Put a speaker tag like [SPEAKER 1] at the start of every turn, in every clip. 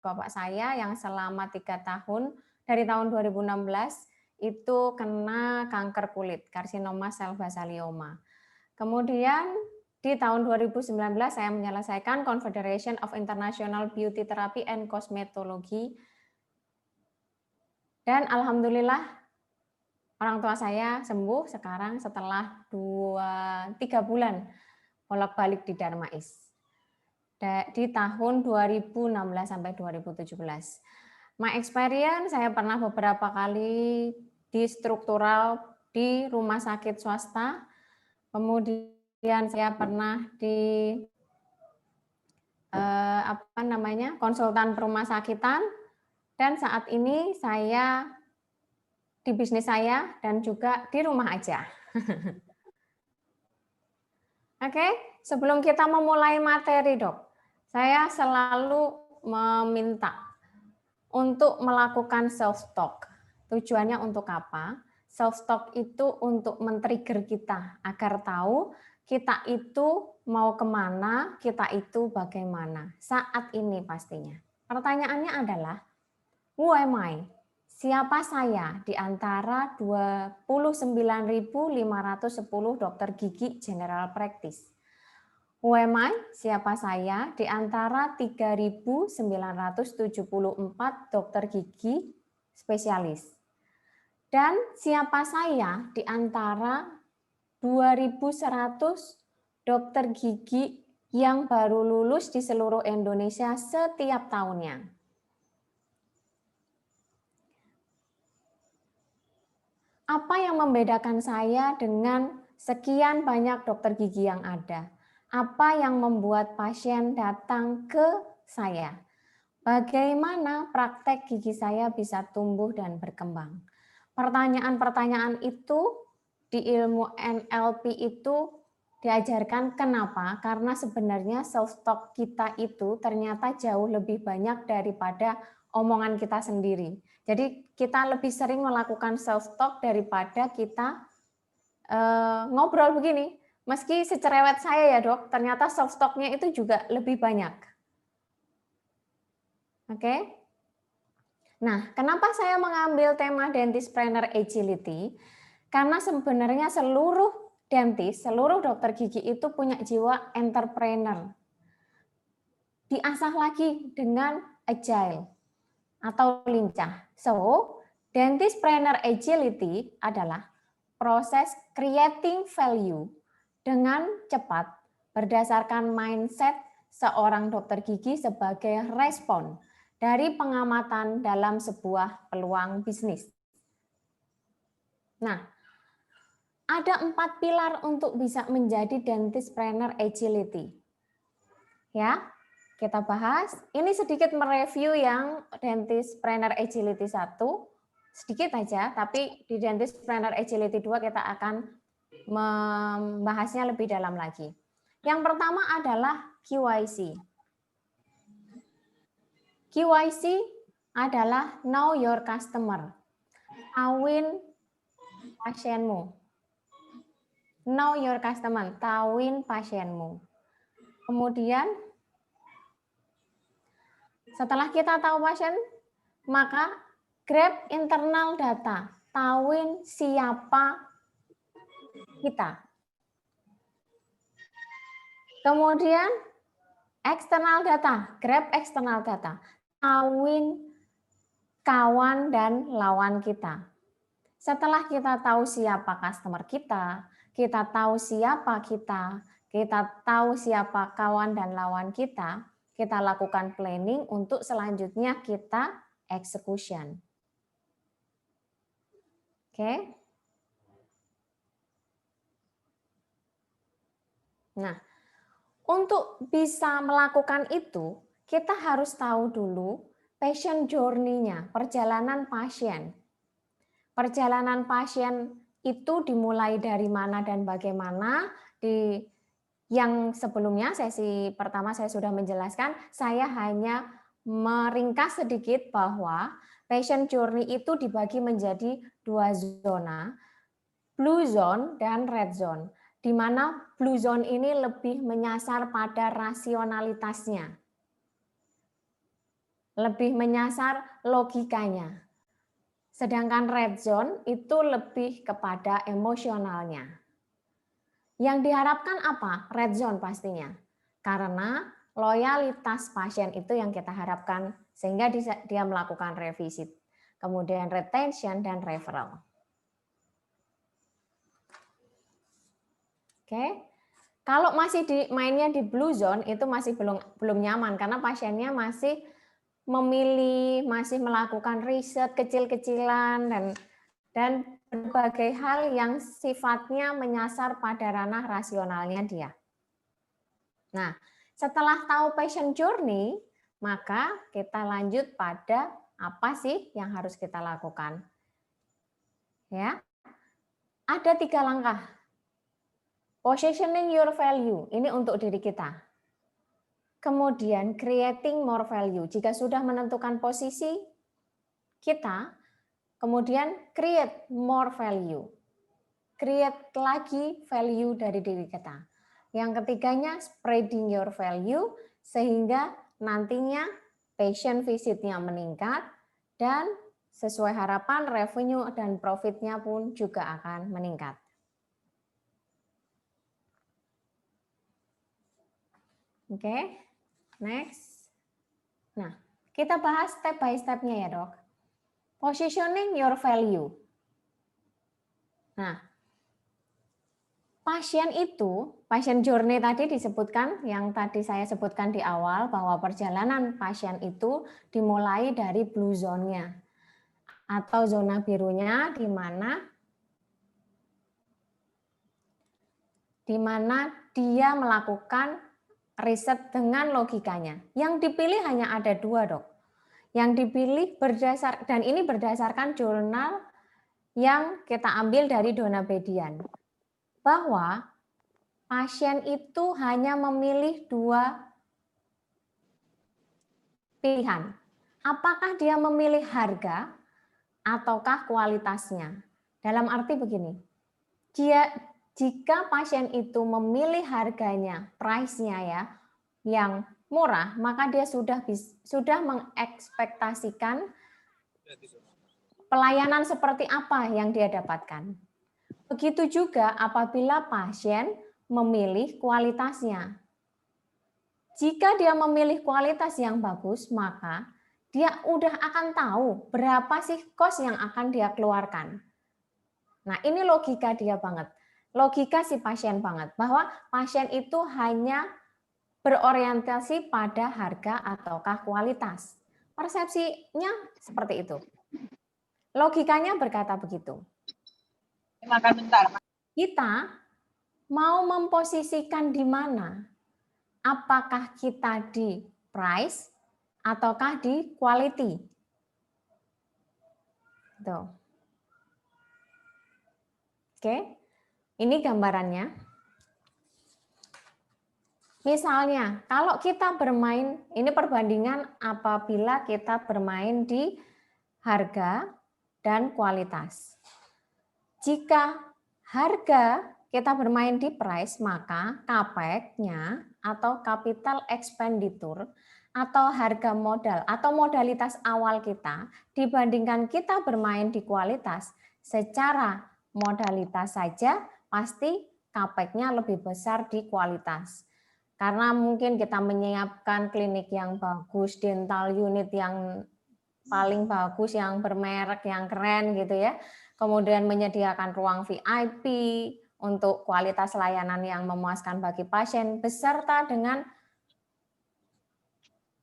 [SPEAKER 1] bapak saya yang selama 3 tahun, dari tahun 2016, itu kena kanker kulit, karsinoma sel basalioma. Kemudian di tahun 2019 saya menyelesaikan Confederation of International Beauty Therapy and Cosmetology. Dan alhamdulillah orang tua saya sembuh sekarang setelah 3 bulan bolak-balik di Darmais. Di tahun 2016 sampai 2017. My experience, saya pernah beberapa kali di struktural di rumah sakit swasta, kemudian saya pernah di konsultan rumah sakitan, dan saat ini saya di bisnis saya dan juga di rumah aja. Oke, sebelum kita memulai materi, Dok, saya selalu meminta untuk melakukan self-talk. Tujuannya untuk apa? Self-talk itu untuk men-trigger kita agar tahu kita itu mau kemana, kita itu bagaimana. Saat ini pastinya. Pertanyaannya adalah, who am I? Siapa saya di antara 29.510 dokter gigi general practice? Who am I? Siapa saya di antara 3.974 dokter gigi spesialis? Dan siapa saya di antara 2.100 dokter gigi yang baru lulus di seluruh Indonesia setiap tahunnya? Apa yang membedakan saya dengan sekian banyak dokter gigi yang ada? Apa yang membuat pasien datang ke saya? Bagaimana praktek gigi saya bisa tumbuh dan berkembang? Pertanyaan-pertanyaan itu di ilmu NLP itu diajarkan kenapa? Karena sebenarnya self-talk kita itu ternyata jauh lebih banyak daripada omongan kita sendiri. Jadi kita lebih sering melakukan self-talk daripada kita ngobrol begini. Meski secerewet saya ya dok, ternyata self-talk-nya itu juga lebih banyak. Oke. Nah, kenapa saya mengambil tema Dentistpreneur Agility? Karena sebenarnya seluruh dentist, seluruh dokter gigi itu punya jiwa entrepreneur. Diasah lagi dengan agile atau lincah. So, Dentistpreneur Agility adalah proses creating value dengan cepat berdasarkan mindset seorang dokter gigi sebagai respon dari pengamatan dalam sebuah peluang bisnis. Nah, ada 4 pilar untuk bisa menjadi Dentistpreneur Agility. Ya, kita bahas. Ini sedikit mereview yang Dentistpreneur Agility 1, sedikit aja, tapi di Dentistpreneur Agility 2 kita akan membahasnya lebih dalam lagi. Yang pertama adalah QIC. QIC adalah know your customer. Tauin pasienmu. Know your customer, tauin pasienmu. Kemudian setelah kita tahu pasien, maka grab internal data, tauin siapa kita. Kemudian external data, grab external data, tauin kawan dan lawan kita. Setelah kita tahu siapa customer kita tahu siapa kita tahu siapa kawan dan lawan kita lakukan planning untuk selanjutnya kita execution. Oke. Nah, untuk bisa melakukan itu, kita harus tahu dulu patient journey-nya, perjalanan pasien. Perjalanan pasien itu dimulai dari mana dan bagaimana. Di yang sebelumnya sesi pertama saya sudah menjelaskan, saya hanya meringkas sedikit bahwa patient journey itu dibagi menjadi 2 zona, blue zone dan red zone, di mana blue zone ini lebih menyasar pada rasionalitasnya. lebih menyasar logikanya. Sedangkan red zone itu lebih kepada emosionalnya. Yang diharapkan apa? Red zone pastinya. Karena loyalitas pasien itu yang kita harapkan sehingga dia melakukan revisit. Kemudian retention dan referral. Oke. Kalau masih mainnya di blue zone itu masih belum nyaman karena pasiennya masih memilih, masih melakukan riset kecil-kecilan dan berbagai hal yang sifatnya menyasar pada ranah rasionalnya dia. Nah, setelah tahu patient journey, maka kita lanjut pada apa sih yang harus kita lakukan. Ya, ada 3 langkah. Positioning your value, ini untuk diri kita. Kemudian creating more value. Jika sudah menentukan posisi kita, kemudian create more value. Create lagi value dari diri kita. Yang ketiganya spreading your value sehingga nantinya patient visitnya meningkat dan sesuai harapan revenue dan profitnya pun juga akan meningkat. Oke. Next. Nah, kita bahas step by step-nya ya, Dok. Positioning your value. Nah, pasien journey tadi disebutkan, yang tadi saya sebutkan di awal, bahwa perjalanan pasien itu dimulai dari blue zone-nya, atau zona birunya di mana dia melakukan riset dengan logikanya. Yang dipilih hanya ada 2, Dok. Yang dipilih dan ini berdasarkan jurnal yang kita ambil dari Donna Bedian. Bahwa pasien itu hanya memilih 2 pilihan. Apakah dia memilih harga ataukah kualitasnya? Dalam arti begini, jika pasien itu memilih harganya, price-nya ya, yang murah, maka dia sudah mengekspektasikan pelayanan seperti apa yang dia dapatkan. Begitu juga apabila pasien memilih kualitasnya. Jika dia memilih kualitas yang bagus, maka dia udah akan tahu berapa sih cost yang akan dia keluarkan. Nah, ini logika dia banget. Logika si pasien banget, bahwa pasien itu hanya berorientasi pada harga ataukah kualitas. Persepsinya seperti itu. Logikanya berkata begitu. Kita mau memposisikan di mana? Apakah kita di price ataukah di quality? Tuh. Oke, ini gambarannya. Misalnya, kalau kita bermain, ini perbandingan apabila kita bermain di harga dan kualitas. Jika harga kita bermain di price, maka CAPEX-nya atau capital expenditure atau harga modal atau modalitas awal kita dibandingkan kita bermain di kualitas, secara modalitas saja pasti CAPEX-nya lebih besar di kualitas. Karena mungkin kita menyiapkan klinik yang bagus, dental unit yang paling bagus, yang bermerek, yang keren gitu ya. Kemudian menyediakan ruang VIP untuk kualitas layanan yang memuaskan bagi pasien, beserta dengan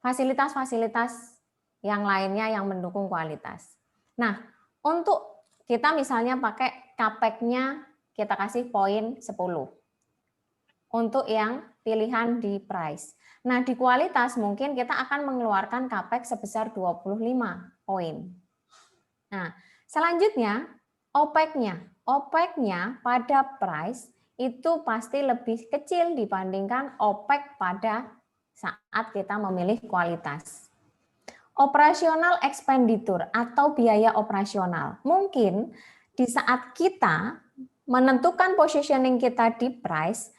[SPEAKER 1] fasilitas-fasilitas yang lainnya yang mendukung kualitas. Nah, untuk kita misalnya pakai CAPEX-nya kita kasih poin 10. Untuk yang pilihan di price. Nah, di kualitas mungkin kita akan mengeluarkan CAPEX sebesar 25 poin. Nah, selanjutnya OPEX-nya. OPEX-nya pada price itu pasti lebih kecil dibandingkan OPEX pada saat kita memilih kualitas. Operasional expenditure atau biaya operasional. Mungkin di saat kita menentukan positioning kita di price,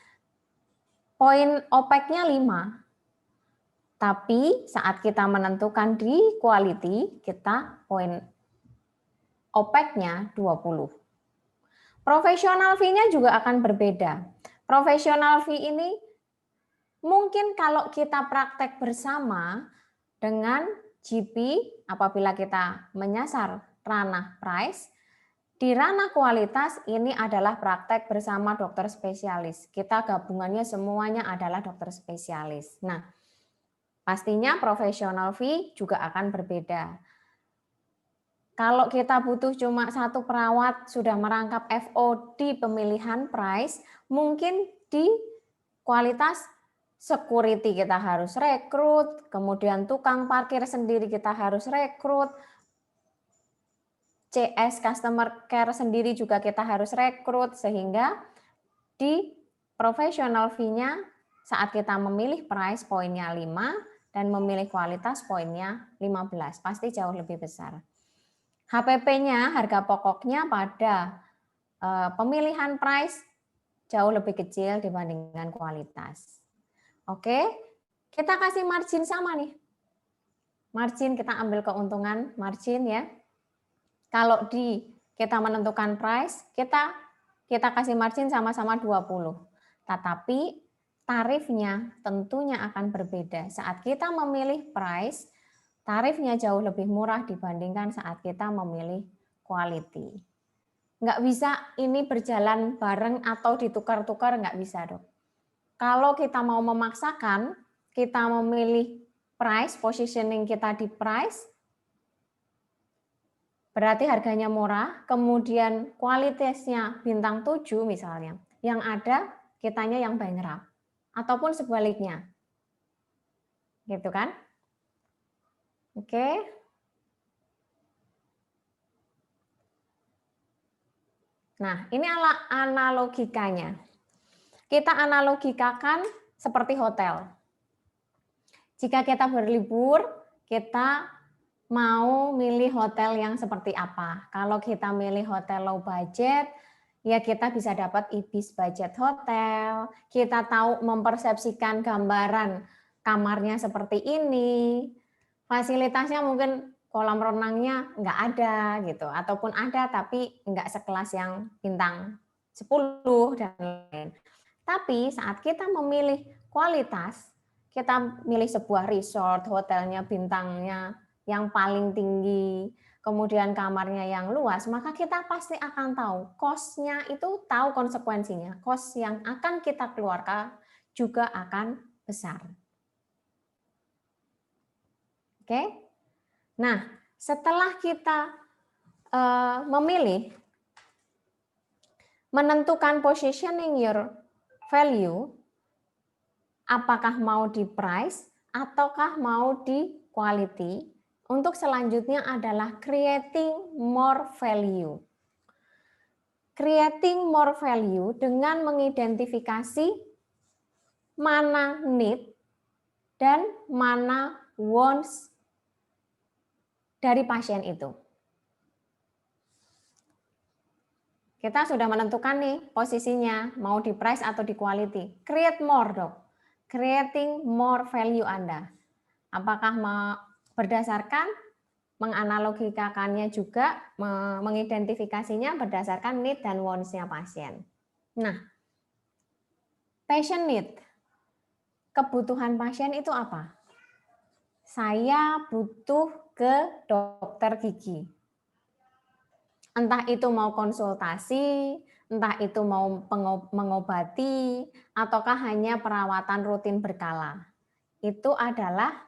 [SPEAKER 1] poin OPEX-nya 5. Tapi saat kita menentukan di quality, kita poin OPEC-nya 20. Professional fee-nya juga akan berbeda. Professional fee ini mungkin kalau kita praktek bersama dengan GP apabila kita menyasar ranah price, di ranah kualitas ini adalah praktek bersama dokter spesialis. Kita gabungannya semuanya adalah dokter spesialis. Nah, pastinya professional fee juga akan berbeda. Kalau kita butuh cuma satu perawat sudah merangkap FO di pemilihan price, mungkin di kualitas security kita harus rekrut, kemudian tukang parkir sendiri kita harus rekrut, CS customer care sendiri juga kita harus rekrut, sehingga di professional fee-nya saat kita memilih price poinnya 5 dan memilih kualitas poinnya 15, pasti jauh lebih besar. HPP-nya, harga pokoknya pada pemilihan price jauh lebih kecil dibandingkan kualitas. Oke, kita kasih margin sama nih. Margin kita ambil keuntungan margin ya. Kalau kita menentukan price, kita kasih margin sama-sama 20. Tetapi tarifnya tentunya akan berbeda. Saat kita memilih price, tarifnya jauh lebih murah dibandingkan saat kita memilih quality. Nggak bisa ini berjalan bareng atau ditukar-tukar, nggak bisa dok. Kalau kita mau memaksakan, kita memilih price, positioning kita di price, berarti harganya murah, kemudian kualitasnya bintang 7 misalnya, yang ada kitanya yang bankrupt, ataupun sebaliknya. Gitu kan? Oke. Nah, ini analogikanya. Kita analogikakan seperti hotel. Jika kita berlibur, kita mau milih hotel yang seperti apa? Kalau kita milih hotel low budget, ya kita bisa dapat Ibis budget hotel. Kita tahu mempersepsikan gambaran kamarnya seperti ini. Fasilitasnya mungkin kolam renangnya nggak ada gitu, ataupun ada tapi nggak sekelas yang bintang 10 dan lain. Tapi saat kita memilih kualitas, kita milih sebuah resort, hotelnya bintangnya yang paling tinggi, kemudian kamarnya yang luas, maka kita pasti akan tahu cost-nya itu, tahu konsekuensinya. Cost yang akan kita keluarkan juga akan besar. Oke? Nah, setelah kita memilih, menentukan positioning your value, apakah mau di price ataukah mau di quality, untuk selanjutnya adalah creating more value. Creating more value dengan mengidentifikasi mana need dan mana wants dari pasien itu. Kita sudah menentukan nih posisinya, mau di price atau di quality. Create more dok. Creating more value Anda. Apakah berdasarkan menganalogikakannya juga, mengidentifikasinya berdasarkan need dan wants-nya pasien. Nah, patient need. Kebutuhan pasien itu apa? Saya butuh ke dokter gigi. Entah itu mau konsultasi, entah itu mau mengobati, ataukah hanya perawatan rutin berkala. Itu adalah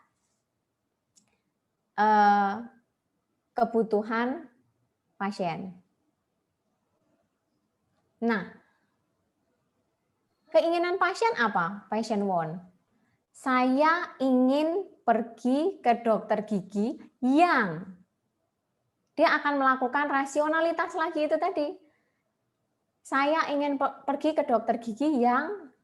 [SPEAKER 1] kebutuhan pasien. Nah, keinginan pasien apa? Patient want. Saya ingin pergi ke dokter gigi yang dia akan melakukan rasionalitas lagi itu tadi. Saya ingin pergi ke dokter gigi yang,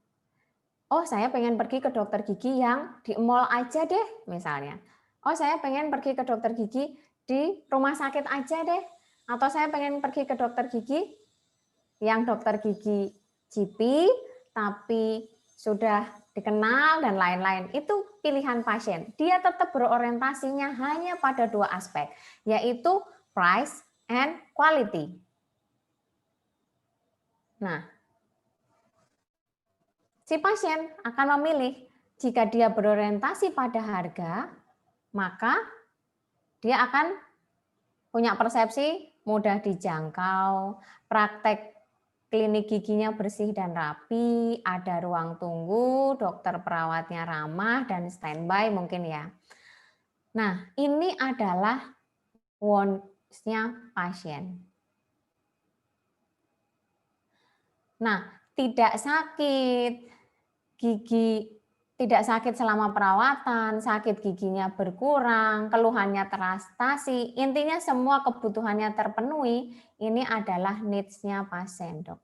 [SPEAKER 1] saya pengen pergi ke dokter gigi yang di mall aja deh misalnya. Saya pengen pergi ke dokter gigi di rumah sakit aja deh. Atau saya pengen pergi ke dokter gigi yang dokter gigi GP, tapi sudah dikenal, dan lain-lain. Itu pilihan pasien. Dia tetap berorientasinya hanya pada dua aspek, yaitu price and quality. Nah, si pasien akan memilih jika dia berorientasi pada harga, maka dia akan punya persepsi mudah dijangkau, praktek klinik giginya bersih dan rapi, ada ruang tunggu, dokter perawatnya ramah, dan standby mungkin ya. Nah, ini adalah wants-nya pasien. Nah, tidak sakit gigi, tidak sakit selama perawatan, sakit giginya berkurang, keluhannya teratasi, intinya semua kebutuhannya terpenuhi, ini adalah needs-nya pasien, dok.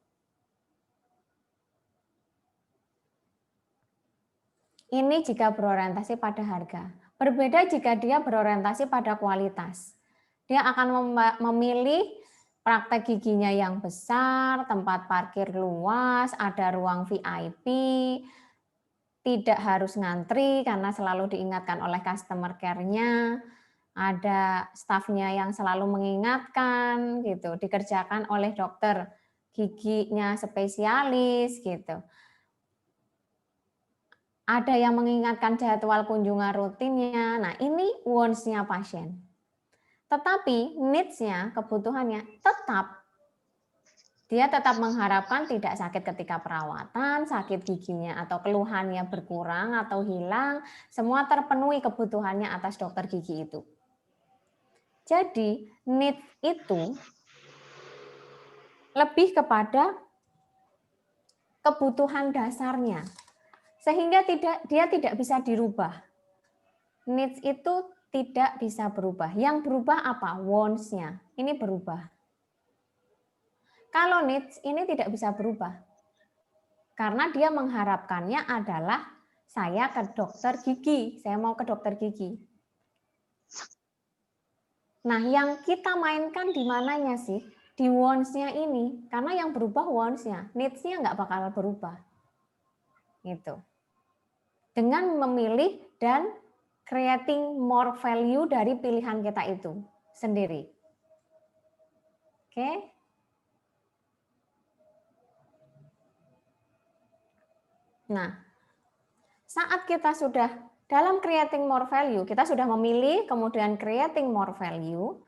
[SPEAKER 1] Ini jika berorientasi pada harga. Berbeda jika dia berorientasi pada kualitas. Dia akan memilih praktek giginya yang besar, tempat parkir luas, ada ruang VIP, tidak harus ngantri karena selalu diingatkan oleh customer care-nya, ada stafnya yang selalu mengingatkan gitu, dikerjakan oleh dokter giginya spesialis gitu. Ada yang mengingatkan jadwal kunjungan rutinnya. Nah, ini wants-nya pasien. Tetapi needs-nya, kebutuhannya tetap. Dia tetap mengharapkan tidak sakit ketika perawatan, sakit giginya atau keluhannya berkurang atau hilang, semua terpenuhi kebutuhannya atas dokter gigi itu. Jadi, needs itu lebih kepada kebutuhan dasarnya. Sehingga dia tidak bisa dirubah. Needs itu tidak bisa berubah. Yang berubah apa? Wants-nya. Ini berubah. Kalau needs ini tidak bisa berubah. Karena dia mengharapkannya adalah saya ke dokter gigi. Saya mau ke dokter gigi. Nah, yang kita mainkan di mananya sih? Di wants-nya ini. Karena yang berubah wants-nya. Needs-nya nggak bakal berubah. Gitu. Dengan memilih dan creating more value dari pilihan kita itu sendiri. Oke. Nah, saat kita sudah dalam creating more value, kita sudah memilih, kemudian creating more value,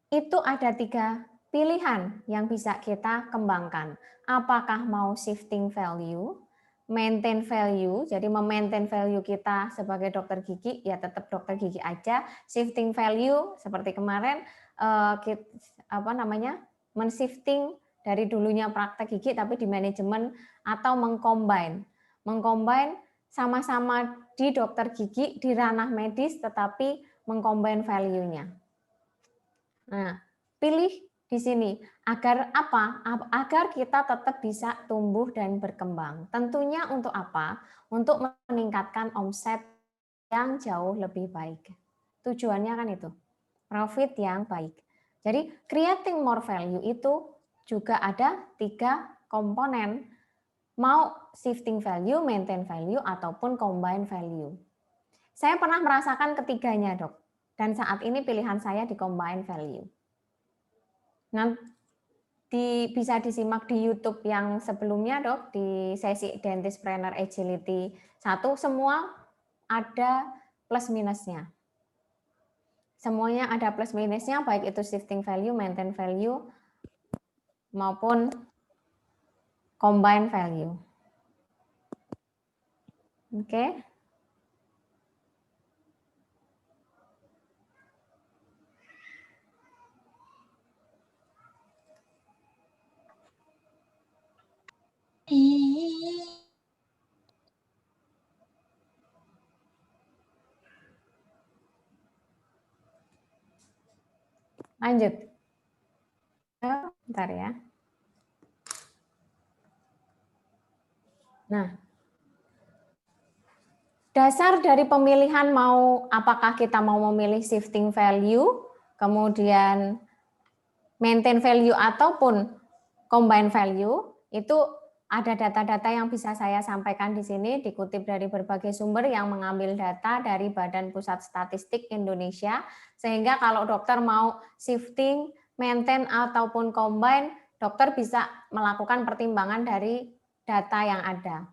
[SPEAKER 1] itu ada 3 pilihan yang bisa kita kembangkan. Apakah mau shifting value, maintain value, jadi memaintain value kita sebagai dokter gigi, ya tetap dokter gigi aja. Shifting value seperti kemarin, men-shifting dari dulunya praktek gigi tapi di manajemen, atau mengcombine sama-sama di dokter gigi di ranah medis tetapi mengcombine value-nya. Nah, pilih di sini agar apa? Agar kita tetap bisa tumbuh dan berkembang. Tentunya untuk apa? Untuk meningkatkan omset yang jauh lebih baik. Tujuannya kan itu, profit yang baik. Jadi creating more value itu juga ada 3 komponen, mau shifting value, maintain value, ataupun combine value. Saya pernah merasakan ketiganya, dok, dan saat ini pilihan saya di combine value. Nanti bisa disimak di YouTube yang sebelumnya, dok, di sesi Dentist Planner Agility 1, semua ada plus minusnya. Semuanya ada plus minusnya, baik itu shifting value, maintain value, maupun combine value. Oke. Lanjut. Bentar ya. Nah, dasar dari pemilihan mau apakah kita mau memilih shifting value, kemudian maintain value ataupun combine value, itu Ada data-data yang bisa saya sampaikan di sini, dikutip dari berbagai sumber yang mengambil data dari Badan Pusat Statistik Indonesia, sehingga kalau dokter mau shifting, maintain, ataupun combine, dokter bisa melakukan pertimbangan dari data yang ada.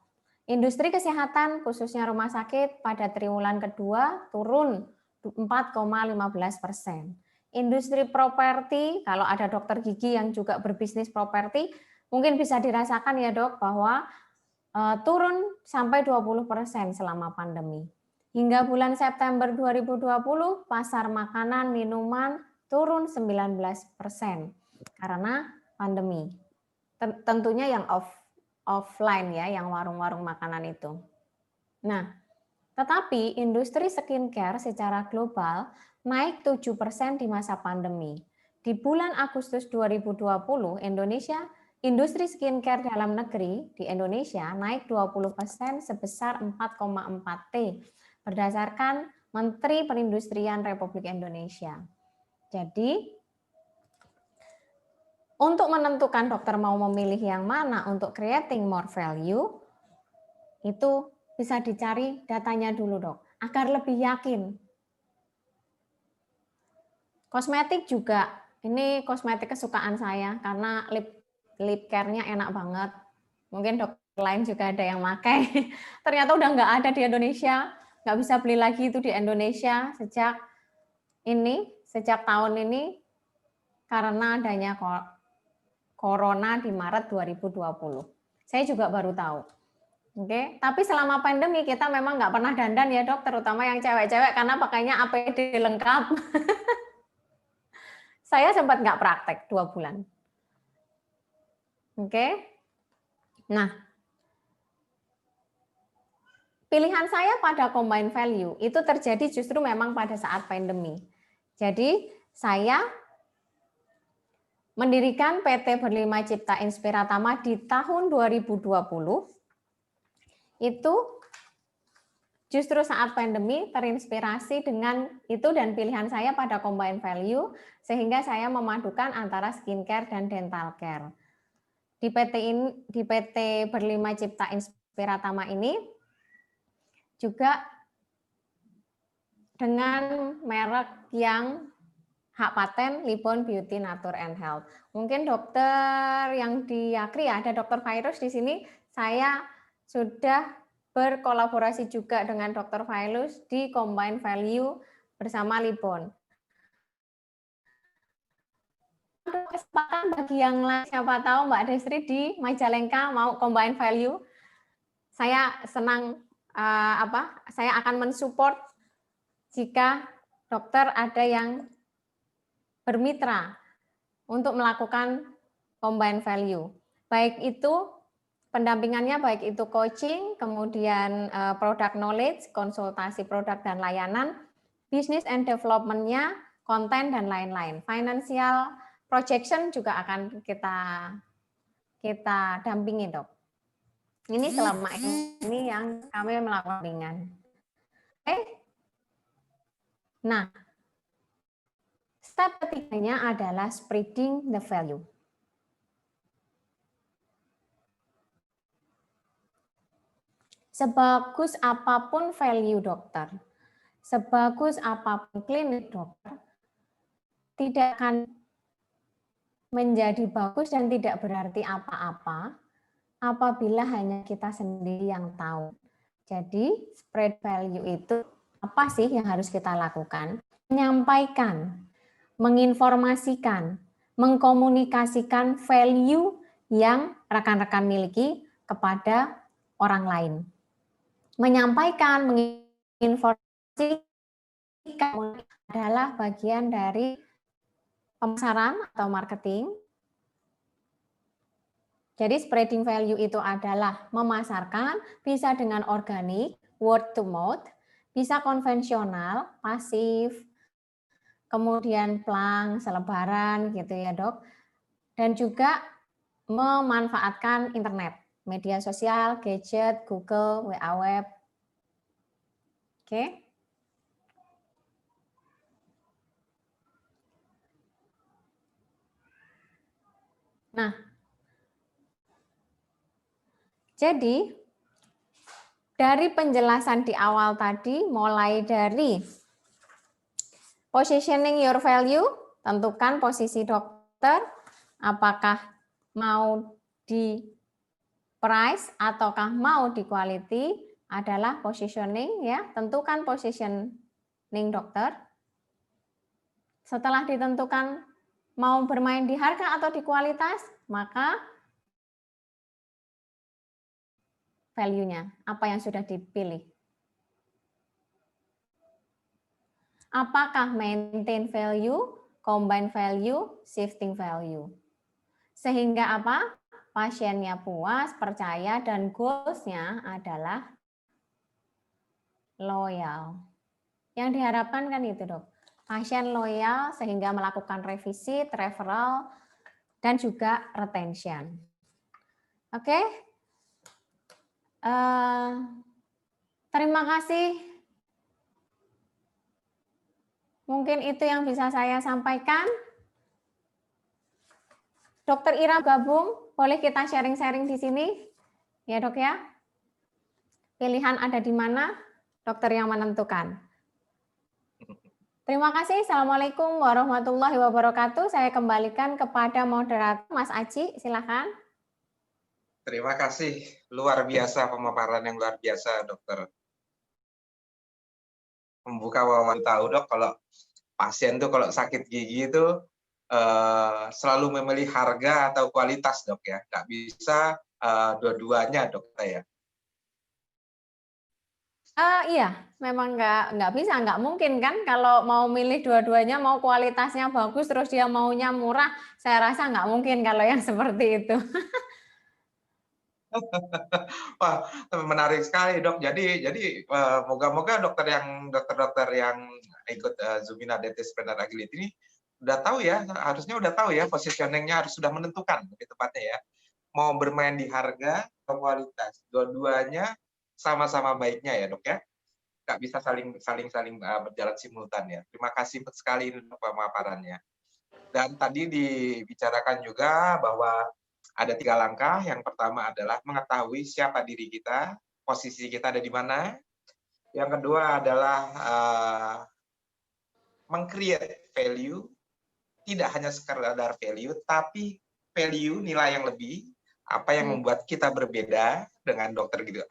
[SPEAKER 1] Industri kesehatan, khususnya rumah sakit, pada triwulan kedua turun 4,15%. Industri properti, kalau ada dokter gigi yang juga berbisnis properti, mungkin bisa dirasakan ya dok, bahwa turun sampai 20% selama pandemi. Hingga bulan September 2020, pasar makanan, minuman turun 19% karena pandemi. Tentunya yang offline ya, yang warung-warung makanan itu. Nah, tetapi industri skincare secara global naik 7% di masa pandemi. Di bulan Agustus 2020, industri skincare dalam negeri di Indonesia naik 20% sebesar 4,4 T berdasarkan Menteri Perindustrian Republik Indonesia. Jadi, untuk menentukan dokter mau memilih yang mana untuk creating more value, itu bisa dicari datanya dulu dok, agar lebih yakin. Kosmetik juga, ini kosmetik kesukaan saya karena lip care-nya enak banget. Mungkin dokter lain juga ada yang pakai. Ternyata udah nggak ada di Indonesia, nggak bisa beli lagi itu di Indonesia sejak tahun ini karena adanya corona di Maret 2020. Saya juga baru tahu. Oke, tapi selama pandemi kita memang nggak pernah dandan ya dok, terutama yang cewek-cewek karena pakainya APD lengkap. Saya sempat nggak praktek 2 bulan. Oke, nah pilihan saya pada combined value itu terjadi justru memang pada saat pandemi. Jadi saya mendirikan PT Berlima Cipta Inspiratama di tahun 2020 itu justru saat pandemi terinspirasi dengan itu dan pilihan saya pada combined value sehingga saya memadukan antara skincare dan dental care. Di PT Berlima Cipta Inspiratama ini juga dengan merek yang hak paten Lipon Beauty Nature and Health. Mungkin dokter yang di Akri ada dokter Virus di sini, saya sudah berkolaborasi juga dengan Dr. Virus di Combined Value bersama Lipon. Kesempatan bagi yang lain, siapa tahu Mbak Desri di Majalengka mau Combined Value, saya senang saya akan mensupport jika dokter ada yang bermitra untuk melakukan combined value. Baik itu pendampingannya, baik itu coaching, kemudian product knowledge, konsultasi produk dan layanan, business and development-nya, konten dan lain-lain. Financial projection juga akan kita dampingi dok. Ini selama ini yang kami melakukan ringan. Oke. Nah, step ketiganya adalah spreading the value. Sebagus apapun value dokter, sebagus apapun klinik dokter, tidak akan menjadi bagus dan tidak berarti apa-apa apabila hanya kita sendiri yang tahu. Jadi, spread value itu apa sih yang harus kita lakukan? Menyampaikan, menginformasikan, mengkomunikasikan value yang rekan-rekan miliki kepada orang lain. Menyampaikan, menginformasikan adalah bagian dari pemasaran atau marketing. Jadi spreading value itu adalah memasarkan, bisa dengan organik, word to mouth, bisa konvensional, pasif, kemudian plang, selebaran gitu ya dok, dan juga memanfaatkan internet, media sosial, gadget, Google, WA Web. Oke. Nah, Jadi dari penjelasan di awal tadi, mulai dari positioning your value, tentukan posisi dokter, apakah mau di price ataukah mau di quality, adalah positioning ya, tentukan positioning dokter. Setelah ditentukan mau bermain di harga atau di kualitas, maka value-nya, apa yang sudah dipilih. Apakah maintain value, combine value, shifting value. Sehingga apa? Pasiennya puas, percaya, dan goals-nya adalah loyal. Yang diharapkan kan itu, Dok. Pasien loyal sehingga melakukan revisi, referral, dan juga retention. Oke? Terima kasih. Mungkin itu yang bisa saya sampaikan. Dokter Ira gabung, boleh kita sharing-sharing di sini? Ya, Dok ya. Pilihan ada di mana? Dokter yang menentukan. Terima kasih. Assalamualaikum warahmatullahi wabarakatuh. Saya kembalikan kepada moderator Mas Aji, silakan.
[SPEAKER 2] Terima kasih. Luar biasa pemaparan yang luar biasa, Dokter. Membuka wawasan tahu, Dok, kalau pasien tuh kalau sakit gigi itu selalu memilih harga atau kualitas, Dok ya. Nggak bisa dua-duanya, Dokter ya.
[SPEAKER 1] Iya, memang nggak bisa, nggak mungkin kan kalau mau milih dua-duanya, mau kualitasnya bagus terus dia maunya murah, saya rasa nggak mungkin kalau yang seperti itu.
[SPEAKER 2] Wah, menarik sekali, Dok. Jadi moga-moga dokter-dokter yang ikut Zumina Dentist Planner Agility ini udah tahu ya, harusnya udah tahu ya positioningnya harus sudah menentukan lebih tepatnya ya. Mau bermain di harga atau kualitas, dua-duanya sama-sama baiknya ya, Dok ya. Nggak bisa saling berjalan simultan ya. Terima kasih sekali untuk pemaparannya. Dan tadi dibicarakan juga bahwa ada 3 langkah. Yang pertama adalah mengetahui siapa diri kita, posisi kita ada di mana. Yang kedua adalah meng-create value, tidak hanya sekedar value, tapi value, nilai yang lebih, apa yang membuat kita berbeda dengan dokter gitu,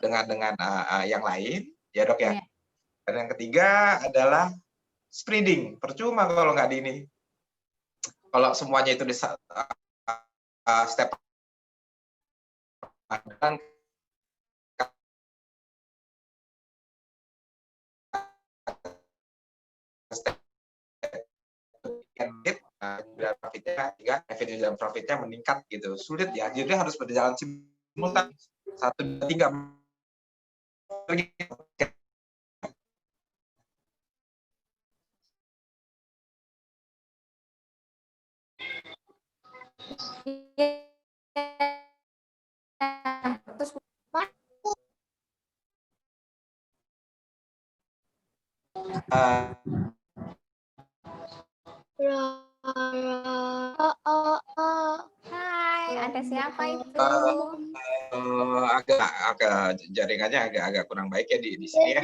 [SPEAKER 2] dengan yang lain, ya Dok ya. Dan yang ketiga adalah spreading. Percuma kalau nggak di ini. Kalau semuanya itu di step revenue dan profitnya meningkat gitu. Sulit ya, jadi harus berjalan simultan. 1, 2, 3.
[SPEAKER 1] Hai, ada siapa itu?
[SPEAKER 2] Agak jaringannya agak kurang baik ya di sini ya.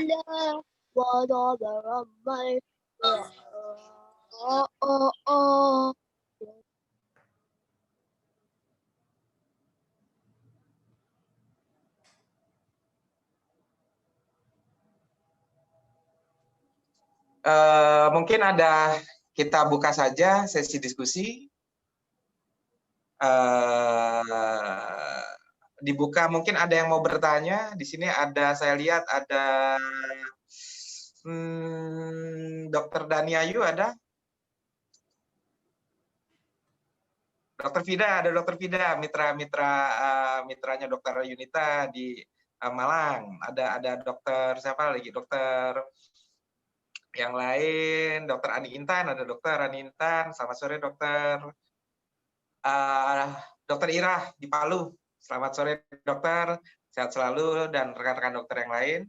[SPEAKER 2] Mungkin kita buka saja sesi diskusi. Dibuka, mungkin ada yang mau bertanya. Di sini saya lihat ada Dr. Dani Ayu ada? Dr. Fida, ada Dr. Fida, mitranya Dr. Yunita di Malang. Ada dokter siapa lagi? Dokter yang lain, Dr. Ani Intan, ada Dr. Ani Intan. Selamat sore, Dokter. Dr. Ira di Palu. Selamat sore, Dokter. Sehat selalu dan rekan-rekan dokter yang lain.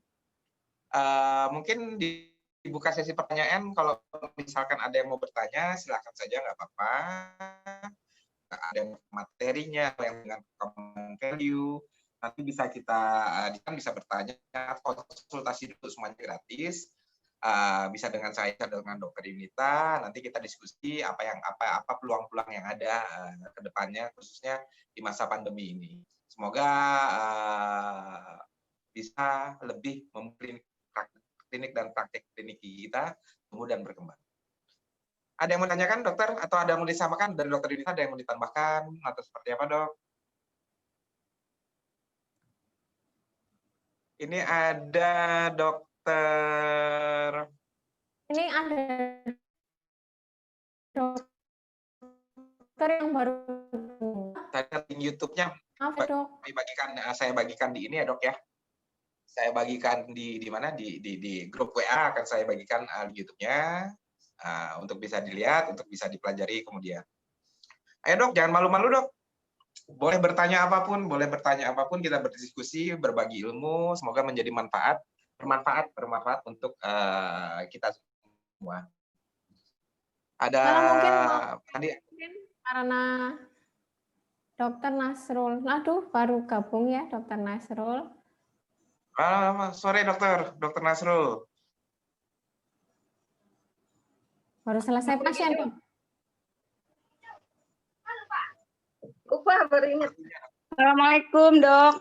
[SPEAKER 2] Mungkin dibuka sesi pertanyaan. Kalau misalkan ada yang mau bertanya, silakan saja, nggak apa-apa. Ada yang materinya, yang dengan common value, nanti bisa kita bisa bertanya, konsultasi dulu, semuanya gratis. Bisa dengan saya, dengan Dokter Yunita, nanti kita diskusi apa peluang-peluang yang ada ke depannya, khususnya di masa pandemi ini. Semoga bisa lebih klinik dan praktek klinik kita tumbuh dan berkembang. Ada yang mau ditanyakan, dokter? Atau ada yang mau disamakan dari Dokter Yunita? Ada yang mau ditambahkan atau seperti apa, dok? Ini ada dokter.
[SPEAKER 1] Ini ada dokter yang baru.
[SPEAKER 2] Tadi link YouTube-nya
[SPEAKER 1] Apa, dok?
[SPEAKER 2] saya bagikan di ini ya, dok ya. Saya bagikan di mana di grup WA, akan saya bagikan YouTube-nya untuk bisa dilihat, untuk bisa dipelajari kemudian. Ayo dok, jangan malu-malu dok. Boleh bertanya apapun, kita berdiskusi, berbagi ilmu, semoga menjadi bermanfaat untuk kita semua. Ada
[SPEAKER 1] Kalau mungkin
[SPEAKER 2] tadi
[SPEAKER 1] karena Dokter Nasrul, aduh baru gabung ya Dokter Nasrul.
[SPEAKER 2] Sore Dokter Nasrul.
[SPEAKER 1] Baru selesai pasien, dok.
[SPEAKER 3] Lupa baru ingat. Assalamualaikum, dok.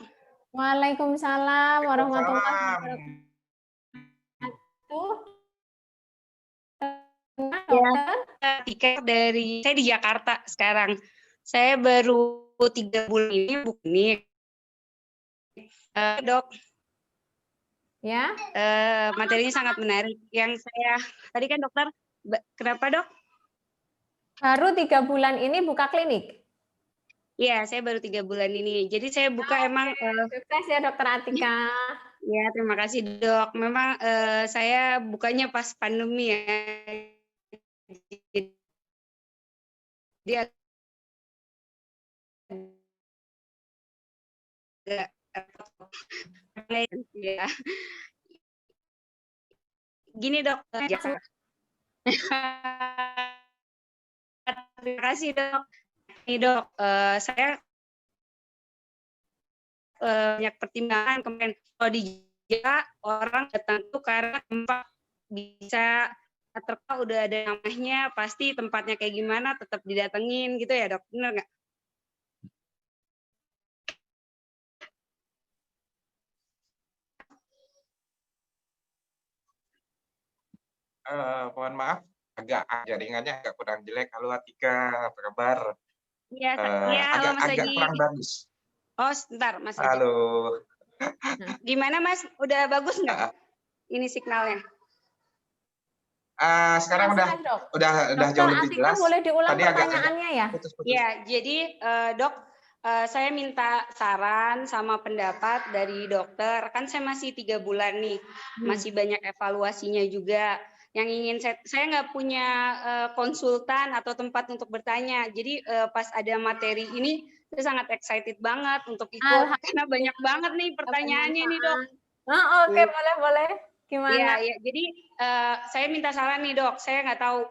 [SPEAKER 1] Waalaikumsalam warahmatullahi wabarakatuh. Dokter?
[SPEAKER 3] Ya, saya di Jakarta sekarang. Saya baru 3 bulan ini bukan dok.
[SPEAKER 1] Ya.
[SPEAKER 3] Materinya sangat menarik. Yang saya tadi kan dokter, kenapa dok?
[SPEAKER 1] Baru 3 bulan ini buka klinik.
[SPEAKER 3] Iya, saya baru 3 bulan ini. Jadi saya buka emang.
[SPEAKER 1] Sukses ya Dokter Atika.
[SPEAKER 3] Ya, terima kasih dok. Memang saya bukanya pas pandemi ya. Dia agak ya. Gini dok. Terima kasih dok. Ini dok, saya banyak pertimbangan kemarin. Kalau di Jakarta orang datang tuh karena tempat bisa terkenal, udah ada namanya, pasti tempatnya kayak gimana tetap didatengin gitu ya dok, bener nggak?
[SPEAKER 2] Mohon maaf, jaringannya agak kurang jelek. Halo Atika, apa kabar?
[SPEAKER 3] Iya, halo Mas
[SPEAKER 2] agak
[SPEAKER 3] Haji.
[SPEAKER 2] kurang bagus.
[SPEAKER 3] Oh, sebentar Mas Haji.
[SPEAKER 2] Halo.
[SPEAKER 3] Gimana Mas? Udah bagus nggak? Ini signalnya.
[SPEAKER 2] Sekarang udah jauh lebih jelas.
[SPEAKER 1] Boleh diulang pertanyaannya ya?
[SPEAKER 3] Ya, jadi dok, saya minta saran sama pendapat dari dokter. Kan saya masih 3 bulan nih, masih banyak evaluasinya juga. Yang ingin saya nggak punya konsultan atau tempat untuk bertanya. Jadi pas ada materi ini, saya sangat excited banget untuk ikut karena banyak banget nih pertanyaannya nih dok.
[SPEAKER 1] Oke, boleh. Gimana?
[SPEAKER 3] Ya, jadi saya minta saran nih dok, saya nggak tahu,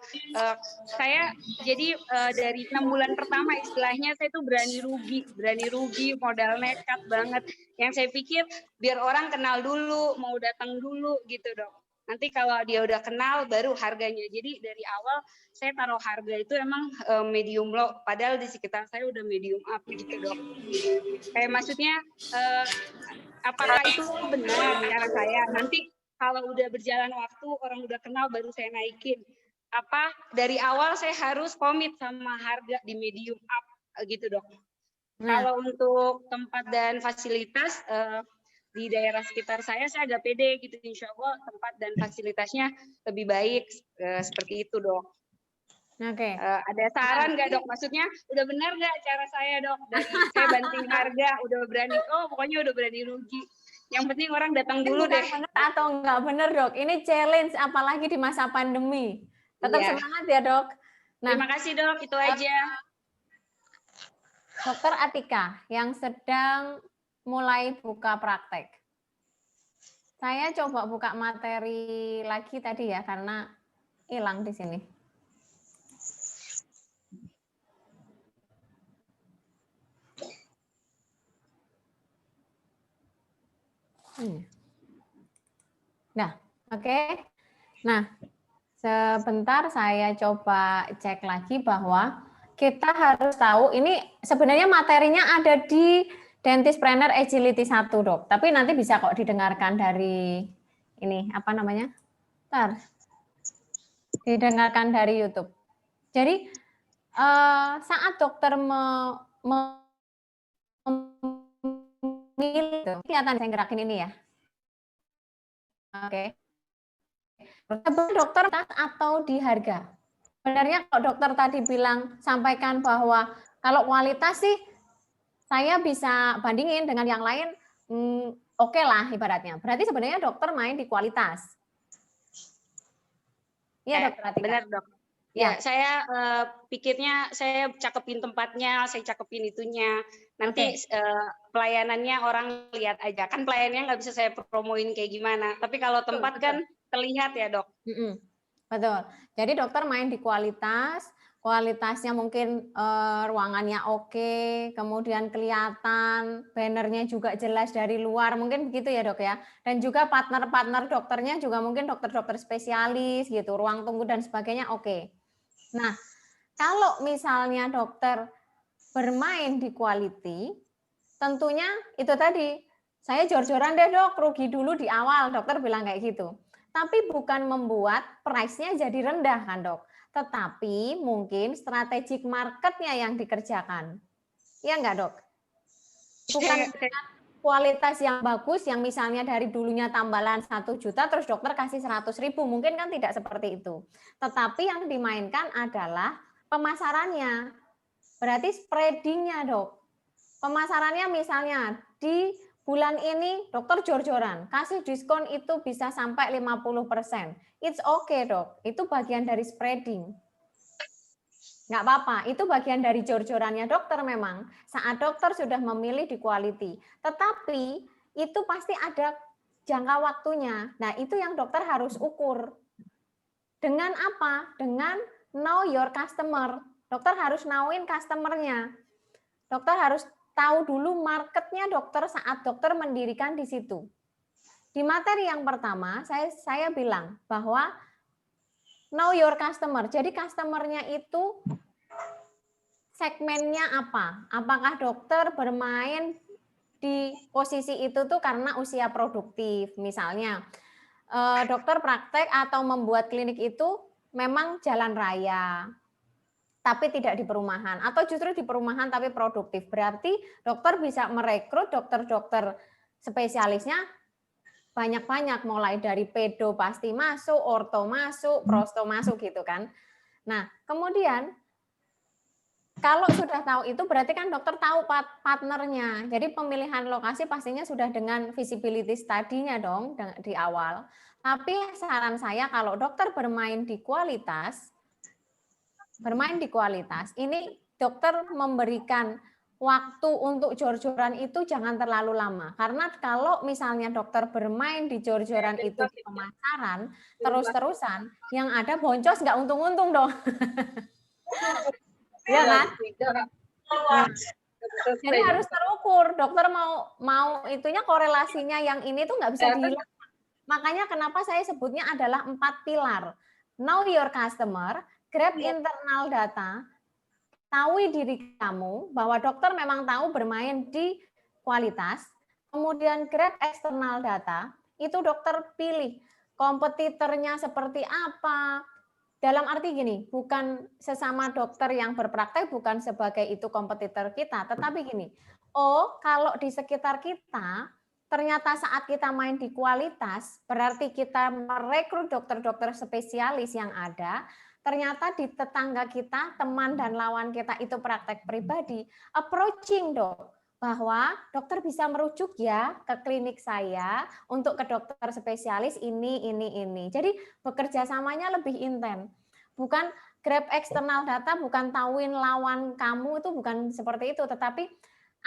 [SPEAKER 3] saya jadi dari 6 bulan pertama istilahnya saya tuh berani rugi, modal nekat banget. Yang saya pikir biar orang kenal dulu, mau datang dulu gitu dok. Nanti kalau dia udah kenal baru harganya. Jadi dari awal saya taruh harga itu emang medium low, padahal di sekitar saya udah medium up gitu dok. Kayak maksudnya apakah itu benar cara saya? Nanti kalau udah berjalan waktu, orang udah kenal baru saya naikin. Apa dari awal saya harus komit sama harga di medium up gitu dok. Kalau untuk tempat dan fasilitas di daerah sekitar saya agak pede gitu, insya Allah tempat dan fasilitasnya lebih baik seperti itu dok.
[SPEAKER 1] Oke.
[SPEAKER 3] Ada saran nggak dok? Maksudnya udah benar nggak cara saya dok? Dari saya banting harga, udah berani, pokoknya udah berani rugi. Yang penting orang datang dulu deh.
[SPEAKER 1] Benar atau nggak benar dok? Ini challenge apalagi di masa pandemi. Tetap semangat ya dok.
[SPEAKER 3] Nah, terima kasih dok, itu aja.
[SPEAKER 1] Dokter Atika yang sedang mulai buka praktek. Saya coba buka materi lagi tadi ya karena hilang di sini. Nah, oke. Nah, sebentar saya coba cek lagi bahwa kita harus tahu ini sebenarnya materinya ada di Dentispreneur Agility 1, Dok. Tapi nanti bisa kok didengarkan dari ini, apa namanya? Bentar. Didengarkan dari YouTube. Jadi saat dokter memilih, kelihatan saya gerakin ini ya. Oke. Dokter atau di harga. Sebenarnya kalau dokter tadi bilang sampaikan bahwa kalau kualitas sih saya bisa bandingin dengan yang lain, oke lah ibaratnya. Berarti sebenarnya dokter main di kualitas. Iya, Dokter Atika.
[SPEAKER 3] Benar, Dok. Ya, saya pikirnya saya cakepin tempatnya, saya cakepin itunya. Nanti pelayanannya orang lihat aja. Kan pelayanannya nggak bisa saya promoin kayak gimana. Tapi kalau tempat kan terlihat ya, Dok.
[SPEAKER 1] Betul. Jadi dokter main di kualitas, kualitasnya mungkin ruangannya oke, kemudian kelihatan, bannernya juga jelas dari luar, mungkin begitu ya Dok ya. Dan juga partner-partner dokternya juga mungkin dokter-dokter spesialis gitu, ruang tunggu dan sebagainya oke. Nah, kalau misalnya dokter bermain di quality, tentunya itu tadi, saya jor-joran deh Dok, rugi dulu di awal, dokter bilang kayak gitu. Tapi bukan membuat price-nya jadi rendah kan Dok. Tetapi mungkin strategic market-nya yang dikerjakan. Iya enggak Dok? Bukan kualitas yang bagus yang misalnya dari dulunya tambalan 1 juta terus dokter kasih 100.000, mungkin kan tidak seperti itu. Tetapi yang dimainkan adalah pemasarannya. Berarti spreading-nya Dok. Pemasarannya misalnya di bulan ini dokter jor-joran, kasih diskon itu bisa sampai 50%. It's okay Dok, itu bagian dari spreading. Nggak apa-apa, itu bagian dari jor-jorannya dokter memang. Saat dokter sudah memilih di quality. Tetapi itu pasti ada jangka waktunya. Nah itu yang dokter harus ukur. Dengan apa? Dengan know your customer. Dokter harus knowin customer-nya. Dokter harus tahu dulu marketnya dokter saat dokter mendirikan di situ. Di materi yang pertama, saya bilang bahwa know your customer. Jadi customer-nya itu segmennya apa? Apakah dokter bermain di posisi itu tuh karena usia produktif, misalnya dokter praktek atau membuat klinik itu memang jalan raya, tapi tidak di perumahan, atau justru di perumahan tapi produktif. Berarti dokter bisa merekrut dokter-dokter spesialisnya banyak-banyak, mulai dari pedo pasti masuk, orto masuk, prosto masuk gitu kan. Nah, kemudian kalau sudah tahu itu berarti kan dokter tahu partnernya. Jadi pemilihan lokasi pastinya sudah dengan visibility study-nya dong di awal. Tapi saran saya kalau dokter bermain di kualitas, ini dokter memberikan waktu untuk jor-joran itu jangan terlalu lama. Karena kalau misalnya dokter bermain di jor-joran itu di pemasaran terus-terusan, yang ada boncos nggak untung-untung dong. Ya kan? Nah, jadi harus terukur. Dokter mau itunya korelasinya yang ini tuh nggak bisa dihilangkan. Makanya kenapa saya sebutnya adalah 4 pilar. Know your customer, grab internal data, tahu diri kamu bahwa dokter memang tahu bermain di kualitas, kemudian grab eksternal data, itu dokter pilih kompetitornya seperti apa. Dalam arti gini, bukan sesama dokter yang berpraktek, bukan sebagai itu kompetitor kita, tetapi gini, oh kalau di sekitar kita, ternyata saat kita main di kualitas, berarti kita merekrut dokter-dokter spesialis yang ada, ternyata di tetangga kita, teman dan lawan kita itu praktek pribadi, approaching dok, bahwa dokter bisa merujuk ya ke klinik saya untuk ke dokter spesialis ini. Jadi bekerja samanya lebih intens. Bukan grab eksternal data, bukan tahuin lawan kamu, itu bukan seperti itu, tetapi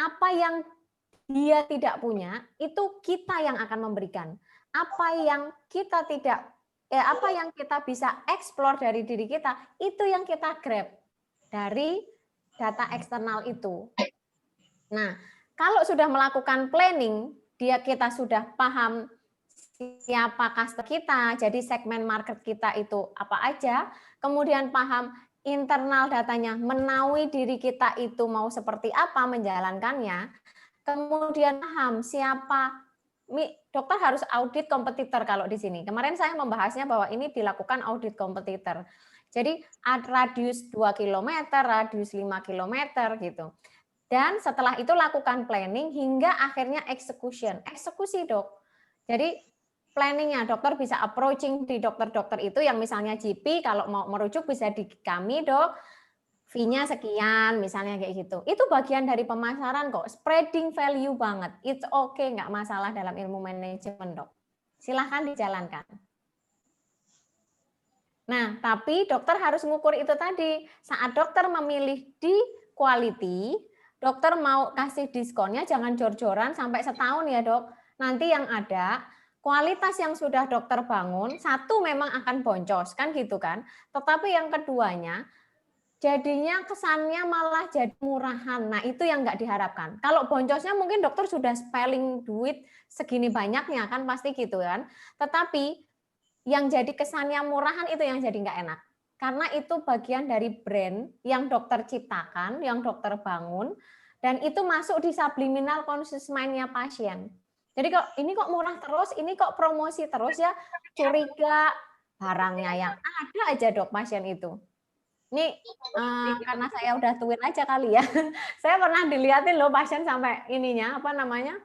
[SPEAKER 1] apa yang dia tidak punya, itu kita yang akan memberikan. Apa yang kita tidak apa yang kita bisa explore dari diri kita, itu yang kita grab dari data eksternal itu. Nah, kalau sudah melakukan planning, kita sudah paham siapa customer kita, jadi segmen market kita itu apa aja, kemudian paham internal datanya, menaui diri kita itu mau seperti apa menjalankannya, kemudian paham siapa, dokter harus audit kompetitor kalau di sini. Kemarin saya membahasnya bahwa ini dilakukan audit kompetitor. Jadi radius 2 km, radius 5 km gitu. Dan setelah itu lakukan planning hingga akhirnya eksekusi dok. Jadi planningnya dokter bisa approaching di dokter-dokter itu yang misalnya GP kalau mau merujuk bisa di kami dok, fee-nya sekian misalnya kayak gitu. Itu bagian dari pemasaran kok, spreading value banget. It's okay, nggak masalah dalam ilmu manajemen dok. Silahkan dijalankan. Nah, tapi dokter harus mengukur itu tadi. Saat dokter memilih di quality, dokter mau kasih diskonnya jangan jor-joran sampai setahun ya dok. Nanti yang ada kualitas yang sudah dokter bangun, satu memang akan boncos, kan gitu kan. Tetapi yang keduanya, jadinya kesannya malah jadi murahan. Nah itu yang nggak diharapkan. Kalau boncosnya mungkin dokter sudah spelling duit segini banyaknya, kan pasti gitu kan. Tetapi yang jadi kesannya murahan itu yang jadi nggak enak. Karena itu bagian dari brand yang dokter ciptakan, yang dokter bangun, dan itu masuk di subliminal conscious mind-nya pasien. Jadi kok ini kok murah terus, ini kok promosi terus ya, curiga barangnya yang ada aja dok pasien itu. Ini karena saya udah tuin aja kali ya. Saya pernah dilihatin loh pasien sampai ininya apa namanya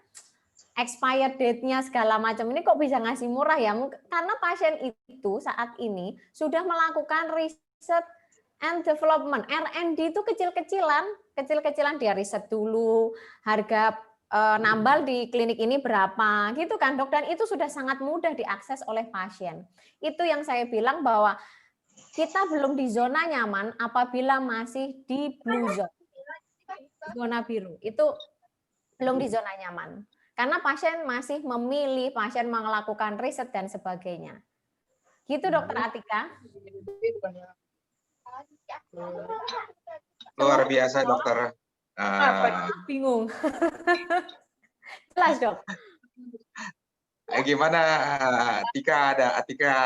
[SPEAKER 1] expired date-nya segala macam. Ini kok bisa ngasih murah ya? Karena pasien itu saat ini sudah melakukan riset and development. R&D itu kecil-kecilan dia riset dulu harga nambal di klinik ini berapa gitu kan dok, dan itu sudah sangat mudah diakses oleh pasien. Itu yang saya bilang bahwa kita belum di zona nyaman apabila masih di blue zone, zona biru itu belum di zona nyaman karena pasien masih memilih, pasien melakukan riset dan sebagainya. Gitu dokter Atika.
[SPEAKER 2] Luar biasa dokter.
[SPEAKER 1] Bingung. Jelas dok.
[SPEAKER 2] Gimana Atika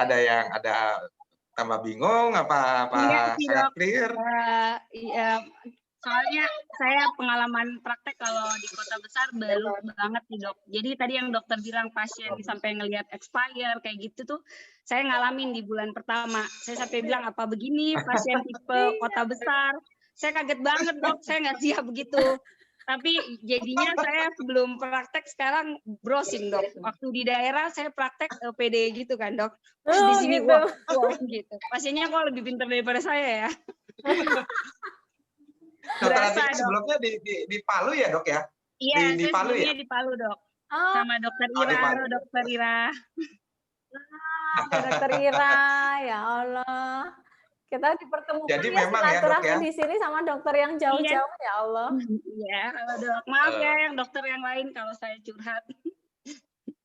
[SPEAKER 2] ada yang ada tambah bingung apa sangat clear?
[SPEAKER 3] Iya, soalnya saya pengalaman praktek kalau di kota besar baru banget nih dok. Jadi tadi yang dokter bilang pasien sampai ngelihat expire kayak gitu tuh saya ngalamin di bulan pertama. Saya sampai bilang apa begini pasien tipe kota besar. Saya kaget banget dok, saya nggak siap begitu. Tapi jadinya saya sebelum praktek sekarang browsing dok. Waktu di daerah saya praktek PD gitu kan dok. Terus di sini
[SPEAKER 1] gitu.
[SPEAKER 3] wah gitu. Pasiennya kok lebih pintar daripada saya ya.
[SPEAKER 2] Dokter Atika sebelumnya di Palu ya dok ya?
[SPEAKER 3] Iya,
[SPEAKER 2] di
[SPEAKER 3] saya
[SPEAKER 2] Palu
[SPEAKER 3] sebelumnya
[SPEAKER 2] ya?
[SPEAKER 3] di Palu dok.
[SPEAKER 1] Oh,
[SPEAKER 3] Sama dokter Ira, dokter Ira.
[SPEAKER 1] dokter Ira, ya Allah. Kita dipertemukan
[SPEAKER 2] Jadi
[SPEAKER 1] ya
[SPEAKER 2] memang ya dok ya?
[SPEAKER 1] di sini sama dokter yang jauh-jauh ya Allah.
[SPEAKER 3] Iya, kalau dok. Maaf ya yang dokter yang lain kalau saya curhat.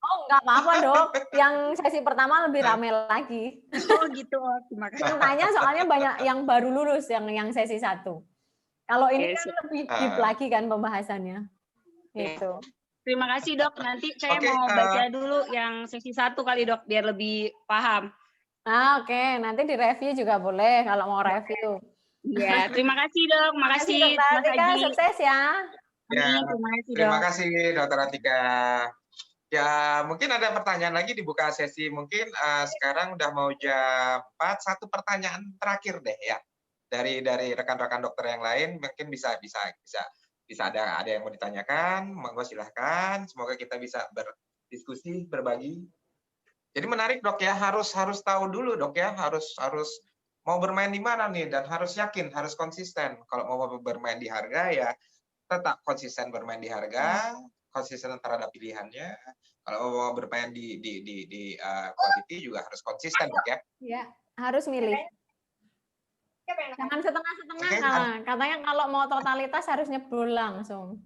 [SPEAKER 1] Oh, nggak apa-apa dok. Yang sesi pertama lebih ramai lagi.
[SPEAKER 3] Oh gitu, terima kasih.
[SPEAKER 1] Yang tanya soalnya banyak yang baru lulus yang sesi 1. Kalau ini kan lebih deep lagi kan pembahasannya. Gitu.
[SPEAKER 3] Terima kasih dok. Nanti saya mau baca dulu yang sesi 1 kali dok biar lebih paham.
[SPEAKER 1] Oke. Nanti di review juga boleh kalau mau review.
[SPEAKER 3] Ya, terima kasih dok. Makasih Mas Haji.
[SPEAKER 1] Sukses ya.
[SPEAKER 2] Ya,
[SPEAKER 3] terima kasih dok.
[SPEAKER 2] Terima kasih dokter Atika. Ya, mungkin ada pertanyaan lagi dibuka sesi. Mungkin sekarang udah mau jam 4. Satu pertanyaan terakhir deh ya. Dari rekan-rekan dokter yang lain mungkin bisa ada yang mau ditanyakan, monggo silahkan. Semoga kita bisa berdiskusi, berbagi. Jadi menarik dok ya, harus tahu dulu dok ya, harus mau bermain di mana nih, dan harus yakin, harus konsisten. Kalau mau bermain di harga ya tetap konsisten bermain di harga, konsisten terhadap pilihannya. Kalau mau bermain di quality juga harus konsisten dok ya.
[SPEAKER 1] Iya, harus milih. Jangan setengah-setengah. Katanya kalau mau totalitas harus nyebur langsung.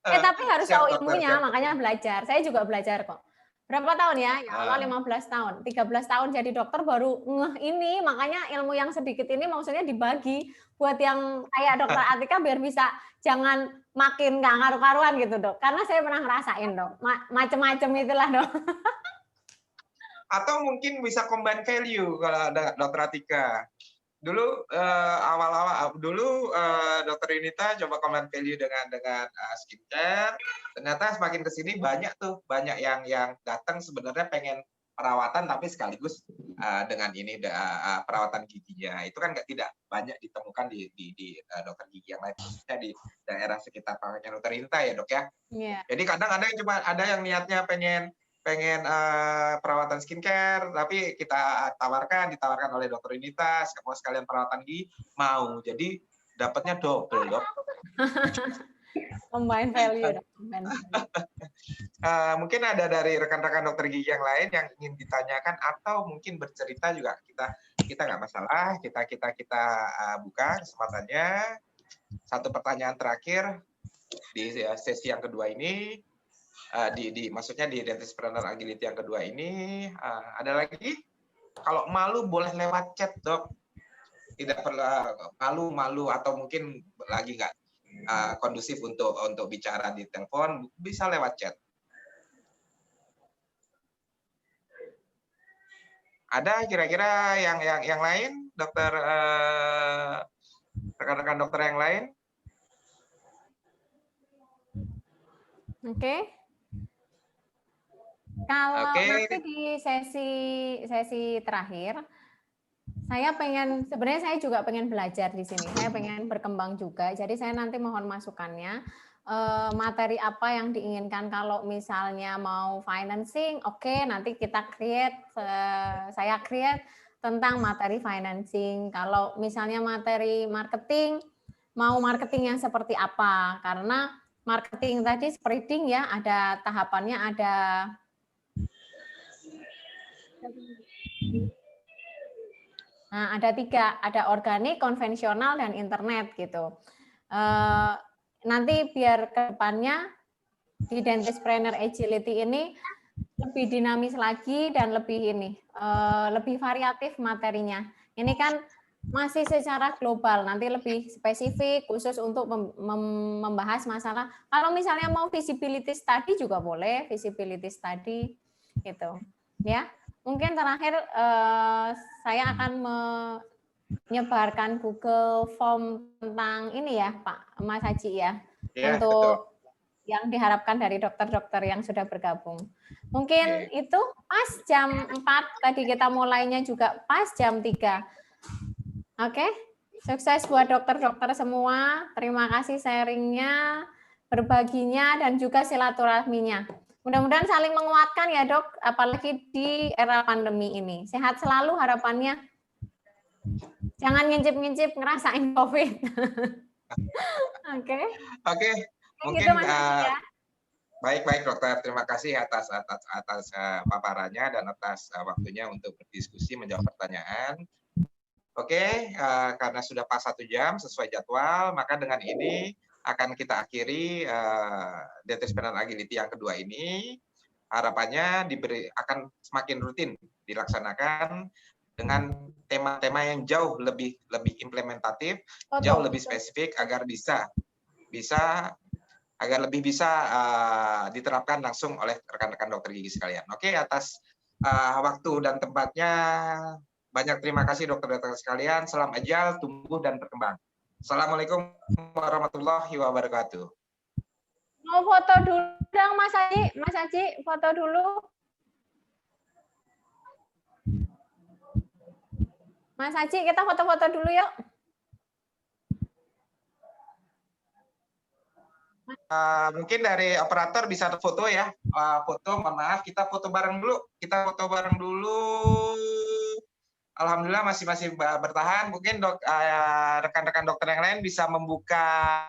[SPEAKER 1] Tapi harus tahu ilmunya, makanya belajar. Saya juga belajar kok. Berapa tahun ya? Ya Allah,
[SPEAKER 2] Ah.
[SPEAKER 1] 15 tahun. 13 tahun jadi dokter baru ngeh ini, makanya ilmu yang sedikit ini maksudnya dibagi buat yang kayak dokter Atika biar bisa jangan makin nggak ngaruh-karuan gitu, Dok. Karena saya pernah ngerasain, Dok. Macem-macem itulah, Dok.
[SPEAKER 2] Atau mungkin bisa combine value kalau ada dokter Atika. Dulu awal-awal dokter Yunita coba combine value dengan skincare. Ternyata semakin kesini banyak yang datang sebenarnya pengen perawatan tapi sekaligus dengan ini perawatan giginya. Itu kan tidak banyak ditemukan di dokter gigi yang lain, khususnya di daerah sekitar Paknya dokter Yunita ya, Dok ya.
[SPEAKER 1] Iya.
[SPEAKER 2] Jadi kadang ada yang niatnya pengen perawatan skincare, tapi ditawarkan oleh dokter Yunita, mau sekalian perawatan gigi, mau. Jadi dapatnya double, Dok.
[SPEAKER 1] Combine value, Dok.
[SPEAKER 2] Mungkin ada dari rekan-rekan dokter gigi yang lain yang ingin ditanyakan atau mungkin bercerita juga, kita nggak masalah, kita buka kesempatannya. Satu pertanyaan terakhir di sesi yang kedua ini. Maksudnya di Dentispreneur Agility yang kedua ini ada lagi, kalau malu boleh lewat chat, Dok. Tidak perlu malu atau mungkin lagi nggak kondusif untuk bicara di telepon, bisa lewat chat. Ada kira-kira yang lain, dokter, rekan-rekan dokter yang lain?
[SPEAKER 1] Oke. Kalau nanti di sesi terakhir, sebenarnya saya juga pengen belajar di sini. Saya pengen berkembang juga. Jadi saya nanti mohon masukannya. Materi apa yang diinginkan, kalau misalnya mau financing, oke, nanti kita saya create tentang materi financing. Kalau misalnya materi marketing, mau marketing yang seperti apa? Karena marketing tadi spreading ya, ada tahapannya, ada ada 3, ada organik, konvensional, dan internet gitu. Nanti biar ke depannya di Dentispreneur Agility ini lebih dinamis lagi dan lebih variatif materinya. Ini kan masih secara global, nanti lebih spesifik khusus untuk membahas masalah. Kalau misalnya mau visibility study juga boleh, visibility study gitu. Ya, mungkin terakhir saya akan menyebarkan Google Form tentang ini ya, Pak Mas Haji ya, untuk betul, yang diharapkan dari dokter-dokter yang sudah bergabung. Mungkin itu pas jam 4, tadi kita mulainya juga pas jam 3. Oke, sukses buat dokter-dokter semua. Terima kasih sharingnya, berbaginya, dan juga silaturahminya. Mudah-mudahan saling menguatkan ya, Dok, apalagi di era pandemi ini. Sehat selalu harapannya. Jangan ngincip-ngincip ngerasain COVID. Oke.
[SPEAKER 2] Oke, mungkin
[SPEAKER 1] gitu, Mas ya.
[SPEAKER 2] Baik dokter, terima kasih atas paparannya dan atas waktunya untuk berdiskusi, menjawab pertanyaan. Oke, karena sudah pas 1 jam sesuai jadwal, maka dengan ini akan kita akhiri Dentispreneur Agility yang kedua ini. Harapannya akan semakin rutin dilaksanakan dengan tema-tema yang jauh lebih implementatif, jauh lebih spesifik agar lebih bisa diterapkan langsung oleh rekan-rekan dokter gigi sekalian. Oke, atas waktu dan tempatnya banyak terima kasih dokter-dokter sekalian. Salam agile, tumbuh dan berkembang. Assalamualaikum warahmatullahi wabarakatuh.
[SPEAKER 1] Mau foto dulu dong, Mas Haji, foto dulu. Mas Haji, kita foto-foto dulu yuk.
[SPEAKER 2] Mungkin dari operator bisa foto ya. Foto, mohon maaf, kita foto bareng dulu. Alhamdulillah masih bertahan. Mungkin rekan-rekan dokter yang lain bisa membuka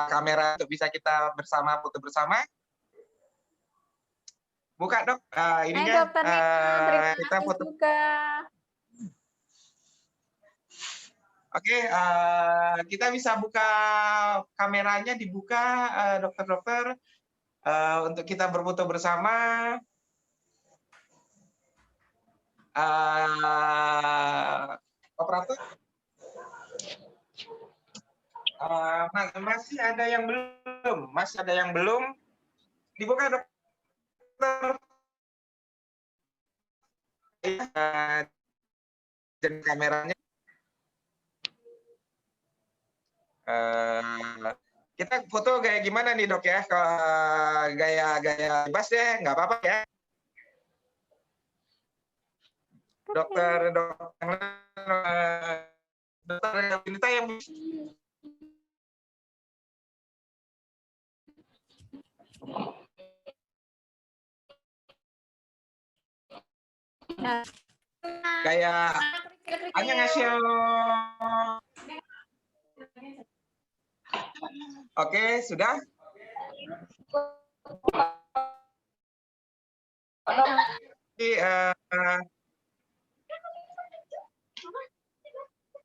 [SPEAKER 2] kamera untuk bisa kita foto bersama. Buka, Dok. Ininya.
[SPEAKER 1] Dokter Nina, terima kasih foto juga.
[SPEAKER 2] Oke, kita bisa buka kameranya, dibuka dokter-dokter. Untuk kita berfoto bersama. Operator. Masih ada yang belum? Masih ada yang belum? Dibuka, dokter. Dan kameranya. Kita foto kayak gimana nih, Dok ya? Gaya bebas ya, nggak apa-apa ya. Dokter Yunita yang kayak annyeonghaseyo. Oke, sudah.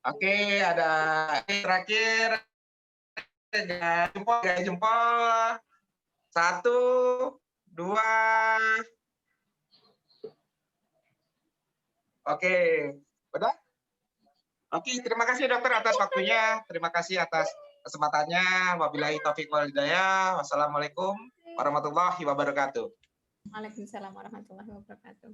[SPEAKER 2] Oke, ada terakhir gaya jempol. 1, 2. Oke, udah? Oke, terima kasih dokter atas waktunya. Terima kasih atas kesempatannya. Wabillahi taufiq wal hidayah. Wassalamualaikum warahmatullahi wabarakatuh.
[SPEAKER 1] Waalaikumsalam warahmatullahi wabarakatuh.